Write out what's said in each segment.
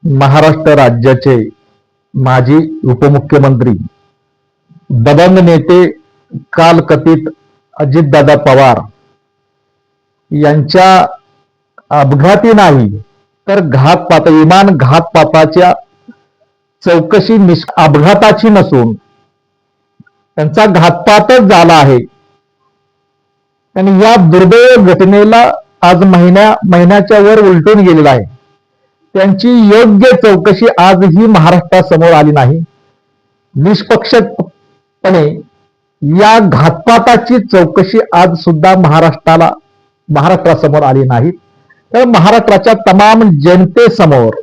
महाराष्ट्र राज्याचे माजी उपमुख्यमंत्री दबंग नेते कालकथित अजितदादा पवार यांच्या अपघाती नाही तर विमान घातपाताच्या चौकशी अपघाताची नसून त्यांचा घातपातच झाला आहे आणि या दुर्दैव घटनेला आज महिन्याच्या वर उलटून गेलेला आहे. त्यांची योग्य चौकशी आजही महाराष्ट्रासमोर आली नाही. निष्पक्षपणे या घातपाताची चौकशी आज सुद्धा महाराष्ट्रासमोर आली नाही. तर महाराष्ट्राच्या तमाम जनतेसमोर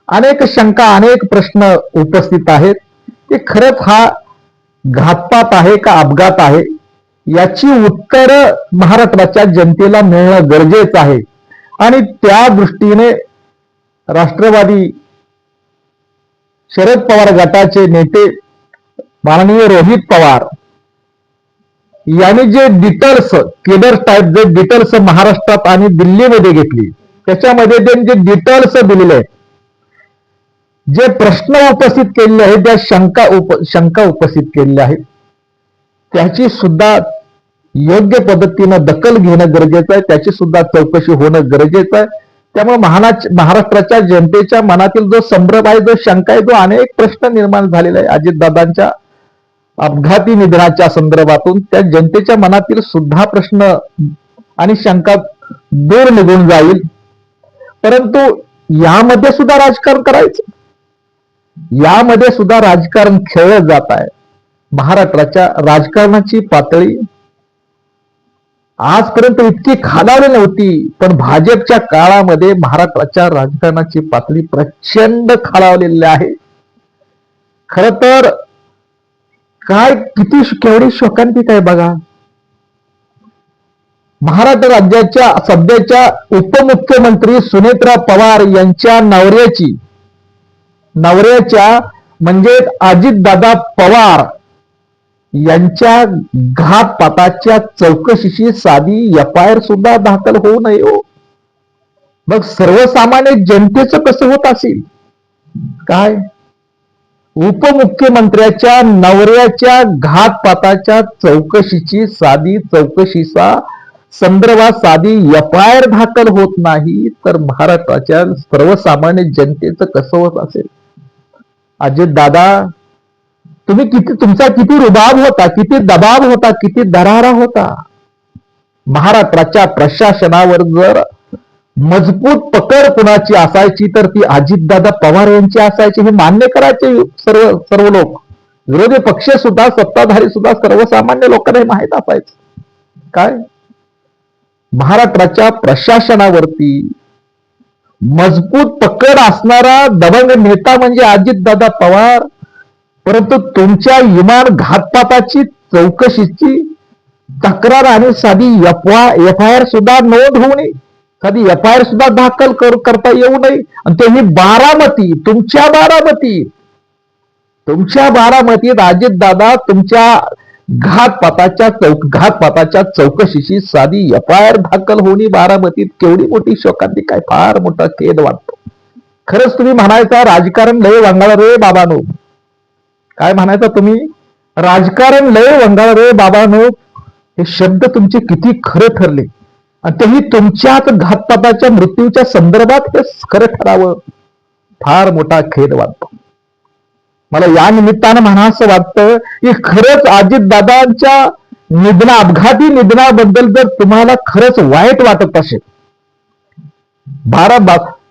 अनेक शंका, अनेक प्रश्न उपस्थित आहेत की खरंच हा घातपात आहे का अपघात आहे, याची उत्तर महाराष्ट्राच्या जनतेला मिळणं गरजेचं आहे. आणि त्या दृष्टीने राष्ट्रवादी शरद पवार गटाचे नेते माननीय रोहित पवार यांनी जे डिटेल्स केडर टाईप जे डिटेल्स महाराष्ट्रात आणि दिल्लीमध्ये घेतली, त्याच्यामध्ये त्यांचे डिटेल्स दिलेले आहेत, जे प्रश्न उपस्थित केलेले आहेत, ज्या शंका उपस्थित केलेल्या आहेत, त्याची सुद्धा योग्य पद्धतीनं दखल घेणं गरजेचं आहे. त्याची सुद्धा चौकशी होणं गरजेचं आहे. त्यामुळे महाराष्ट्राच्या जनतेच्या मनातील जो संभ्रम आहे, जो शंका आहे, जो अनेक प्रश्न निर्माण झालेला आहे अजितदादांच्या अपघाती निधनाच्या संदर्भातून, त्या जनतेच्या मनातील सुद्धा प्रश्न आणि शंका दूर निघून जाईल. परंतु यामध्ये सुद्धा राजकारण करायचं, यामध्ये सुद्धा राजकारण खेळलं जात आहे. महाराष्ट्राच्या राजकारणाची पातळी आजपर्यंत इतकी खालावली नव्हती, पण भाजपच्या काळामध्ये महाराष्ट्राच्या राजकारणाची पातळी प्रचंड खालावलेली आहे. खर तर केवढी शोकांतिक आहे बघा. महाराष्ट्र राज्याच्या सध्याच्या उपमुख्यमंत्री सुनेत्रा पवार यांच्या नवऱ्याच्या म्हणजे अजितदादा पवार यांच्या घातपाताच्या चौकशीची साधी एफआयआर सुद्धा दाखल होऊ नये हो. मग सर्वसामान्य जनतेचं कसं होत असेल काय? उपमुख्यमंत्र्याच्या नवऱ्याच्या घातपाताच्या चौकशीचा संदर्भात साधी एफआयआर दाखल होत नाही तर महाराष्ट्राच्या सर्वसामान्य जनतेचं कसं होत असेल? अजितदादा, तुमचा किती रुबाब होता, किती दबाव होता, किती दरारा होता. महाराष्ट्राच्या प्रशासनावर जर मजबूत पकड कुणाची असायची तर ती अजितदादा पवार यांची असायची, हे मान्य करायचे सर्व लोक. विरोधी पक्ष सुद्धा, सत्ताधारी सुद्धा, सर्वसामान्य लोकांना हे माहीत असायचं. काय महाराष्ट्राच्या प्रशासनावरती मजबूत पकड असणारा दबंग नेता म्हणजे अजितदादा पवार. परंतु तुमच्या विमान घातपाताची चौकशीची तक्रार आणि साधी एफआयआर सुद्धा नोंद होऊ नये, साधी एफआयआर सुद्धा दाखल करता येऊ नये. आणि तेही तुमच्या बारामतीत अजितदादा तुमच्या घातपाताच्या चौकशीची साधी एफआयआर दाखल होणे बारामतीत केवढी मोठी शोकांतिक आहे, फार मोठा खेद वाटतो. खरंच तुम्ही म्हणायचा राजकारण लय वंगाळ रे बाबानो. काय म्हणायचं तुम्ही? राजकारण लय वंगाळ रे बाबानो. हे शब्द तुमचे किती खरे ठरले आणि तेही तुमच्याच घातपाताच्या मृत्यूच्या संदर्भात हे खरं ठरावं, फार मोठा खेद वाटतो. मला या निमित्तानं म्हणावंसं वाटतं की खरंच अजितदादांच्या अपघाती निधनाबद्दल जर तुम्हाला खरंच वाईट वाटत असेल,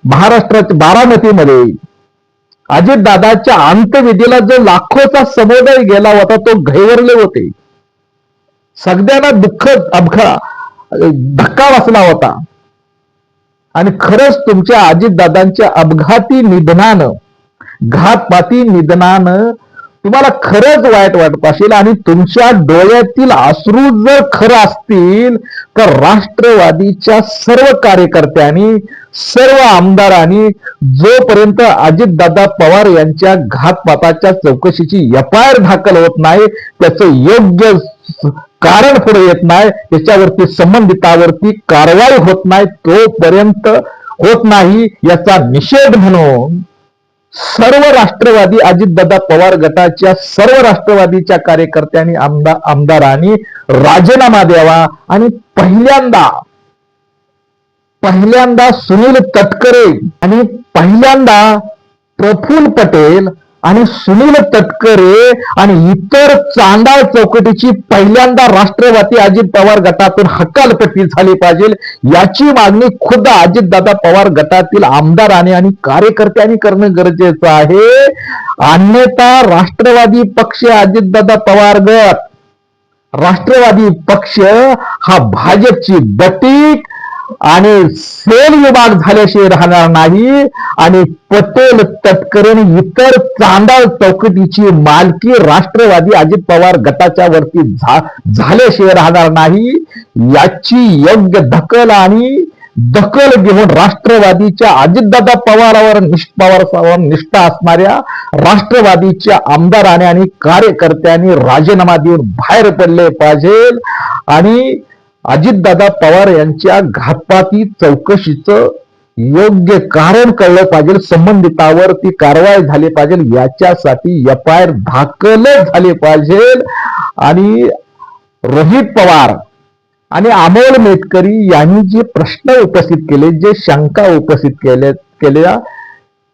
महाराष्ट्राच्या बारामतीमध्ये अजितदादाच्या अंत्यविधीला जो लाखोचा समुदाय गेला होता, तो घैवरले होते. सगळ्यांना धक्का बसला होता. आणि खरंच तुमच्या अजितदादांच्या घातपाती निधनानं तुम्हाला खरंच वाईट वाटत असेल आणि तुमच्या डोळ्यातील अश्रू जर खरं असतील तर राष्ट्रवादीच्या सर्व कार्यकर्त्यांनी, सर्व आमदारांनी जोपर्यंत अजितदादा पवार यांच्या घातपाताच्या चौकशीची एफआयआर दाखल होत नाही, त्याचं योग्य कारण पुढे येत नाही, त्याच्यावरती संबंधितावरती कारवाई होत नाही, तोपर्यंत होत नाही याचा निषेध म्हणून सर्व राष्ट्रवादी अजितदादा पवार गटाच्या सर्व राष्ट्रवादीच्या कार्यकर्त्यांनी आमदारांनी राजीनामा द्यावा आणि पहिल्यांदा सुनील तटकरे आणि पहिल्यांदा प्रफुल्ल पटेल आणि सुनील तटकरे आणि इतर चांडाळ चौकटीची पहिल्यांदा राष्ट्रवादी अजित पवार गटातून हकालपट्टी झाली पाहिजे, याची मागणी खुद्द अजितदादा पवार गटातील आमदारांनी आणि कार्यकर्त्यांनी करणं गरजेचं आहे. अन्यथा राष्ट्रवादी पक्ष, अजितदादा पवार गट, राष्ट्रवादी पक्ष हा भाजपची बटीक आणि सेल विभाग झाल्याशिवाय राहणार नाही आणि पटेल, तटकरे आणि इतर चांडाळ चौकटीची मालकी राष्ट्रवादी अजित पवार गटाच्या वरती झाल्याशिवाय राहणार नाही. याची योग्य दखल घेऊन राष्ट्रवादीच्या अजितदादा पवारावर निष्ठा असणाऱ्या राष्ट्रवादीच्या आमदारांनी आणि कार्यकर्त्यांनी राजीनामा देऊन बाहेर पडले पाहिजे आणि अजितदादा पवार यांच्या घातपाती चौकशीचं योग्य कारण कळलं पाहिजे, संबंधितावर ती कारवाई झाली पाहिजे, याच्यासाठी एफआयआर दाखल झाले पाहिजे. आणि रोहित पवार आणि अमोल मेटकरी यांनी जे प्रश्न उपस्थित केले, जे शंका उपस्थित केल्या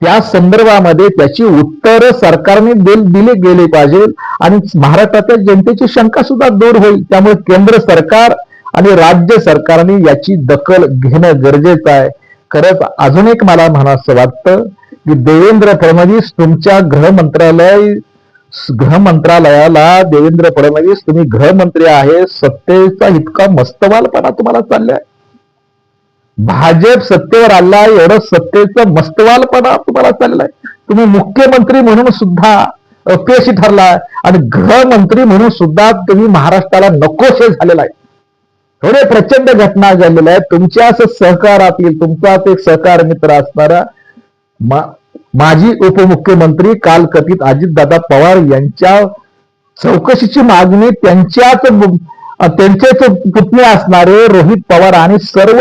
त्या संदर्भामध्ये त्याची उत्तर सरकारने दिले गेले पाहिजे आणि महाराष्ट्राच्या जनतेची शंका सुद्धा दूर होईल. त्यामुळे केंद्र सरकार आणि राज्य सरकारने याची दखल घेणं गरजेचं आहे. खरंच अजून एक मला म्हणावंसं वाटतं की देवेंद्र फडणवीस तुमच्या गृहमंत्रालयाला देवेंद्र फडणवीस तुम्ही गृहमंत्री आहे, सत्तेचा इतका मस्तवालपणा तुम्हाला चाललाय, भाजप सत्तेवर आला एवढं सत्तेचा मस्तवालपणा तुम्हाला चाललाय. तुम्ही मुख्यमंत्री म्हणून सुद्धा अपयशी ठरलाय आणि गृहमंत्री म्हणून सुद्धा तुम्ही महाराष्ट्राला नकोसे झालेला आहे. थोडे प्रचंड घटना घडलेल्या आहेत. तुमच्याच सहकारातील तुमचाच एक सहकार मित्र असणारा माजी उपमुख्यमंत्री कालकथित अजितदादा पवार यांच्या चौकशीची मागणी त्यांचेच पुतणे असणारे रोहित पवार आणि सर्व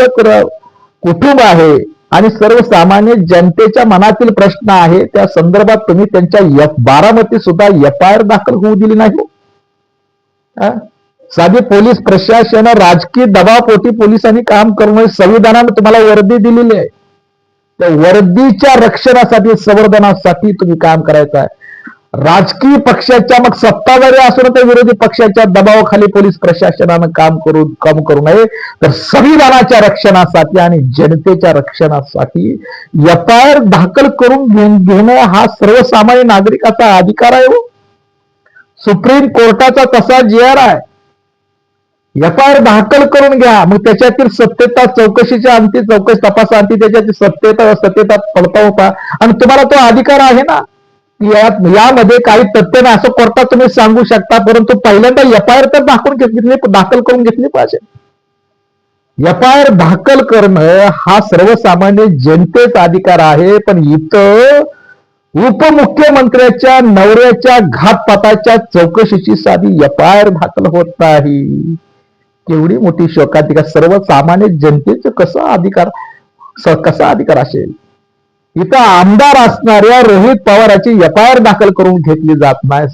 कुटुंब आहे आणि सर्वसामान्य जनतेच्या मनातील प्रश्न आहे, त्या संदर्भात तुम्ही त्यांच्या बारामती सुद्धा एफआयआर दाखल होऊ दिली नाही. साधी पोलीस प्रशासन राजकीय दबावपोटी पोलिसांनी काम करून संविधानाने तुम्हाला वर्दी दिलेली आहे, त्या वर्दीच्या रक्षणासाठी संवर्धनासाठी तुम्ही काम करायचं आहे. राजकीय पक्षाच्या मग सत्ताधारी असून तर विरोधी पक्षाच्या दबावाखाली पोलीस प्रशासनानं काम करू नये, तर संविधानाच्या रक्षणासाठी आणि जनतेच्या रक्षणासाठी एफआयआर दाखल करून घेणं हा सर्वसामान्य नागरिकाचा अधिकार आहे. सुप्रीम कोर्टाचा तसा जीआर आहे. एफआयआर दाखल करून घ्या, मग त्याच्यातील सत्यता चौकशीच्या अंती चौकशी तपासाअंती त्याच्यातील सत्यता पडताळून पहा आणि तुम्हाला तो अधिकार आहे ना. यामध्ये काही तथ्य नाही असं कोर्टात तुम्ही सांगू शकता, परंतु पहिल्यांदा एफआयआर तर दाखल करून घेतली पाहिजे. एफआयआर दाखल करणं हा सर्वसामान्य जनतेचा अधिकार आहे, पण इथं उपमुख्यमंत्र्याच्या नवऱ्याच्या घातपाताच्या चौकशीची साधी एफआयआर दाखल होत नाही. केवढी मोठी शोकांतिका, सर्वसामान्य जनतेचं कसा अधिकार असेल. इथं आमदार असणाऱ्या रोहित पवाराची एफआयआर दाखल करून घेतली जात नाही.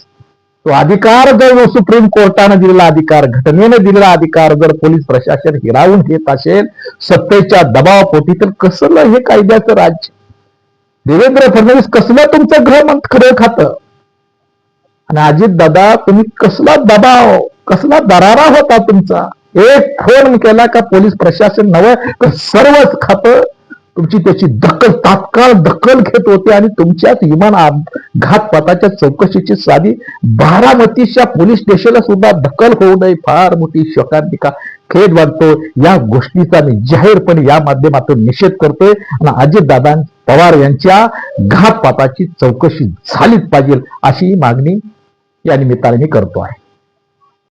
तो अधिकार जर सुप्रीम कोर्टाने दिलेला अधिकार, घटनेने दिलेला अधिकार जर पोलीस प्रशासन हिरावून घेत असेल सत्तेच्या दबावापोटी, तर कसलं हे कायद्याचं राज्य. देवेंद्र फडणवीस कसलं तुमचं गृह खातं आणि अजित दादा तुम्ही कसला दबाव, कसला दरारा होता तुमचा. एक फोन केला का पोलीस प्रशासन नवं सर्वच खातं तुमची त्याची तात्काळ दखल घेत होते आणि तुमच्याच विमान घातपाताच्या चौकशीची साधी बारामतीच्या पोलीस स्टेशनला सुद्धा दखल होऊ नये. फार मोठी शोकांतिका, खेद वाटतो. या गोष्टीचा मी जाहीरपणे या माध्यमातून निषेध करतोय आणि अजितदादा पवार यांच्या घातपाताची चौकशी झालीच पाहिजे अशी मागणी या निमित्ताने मी करतो आहे.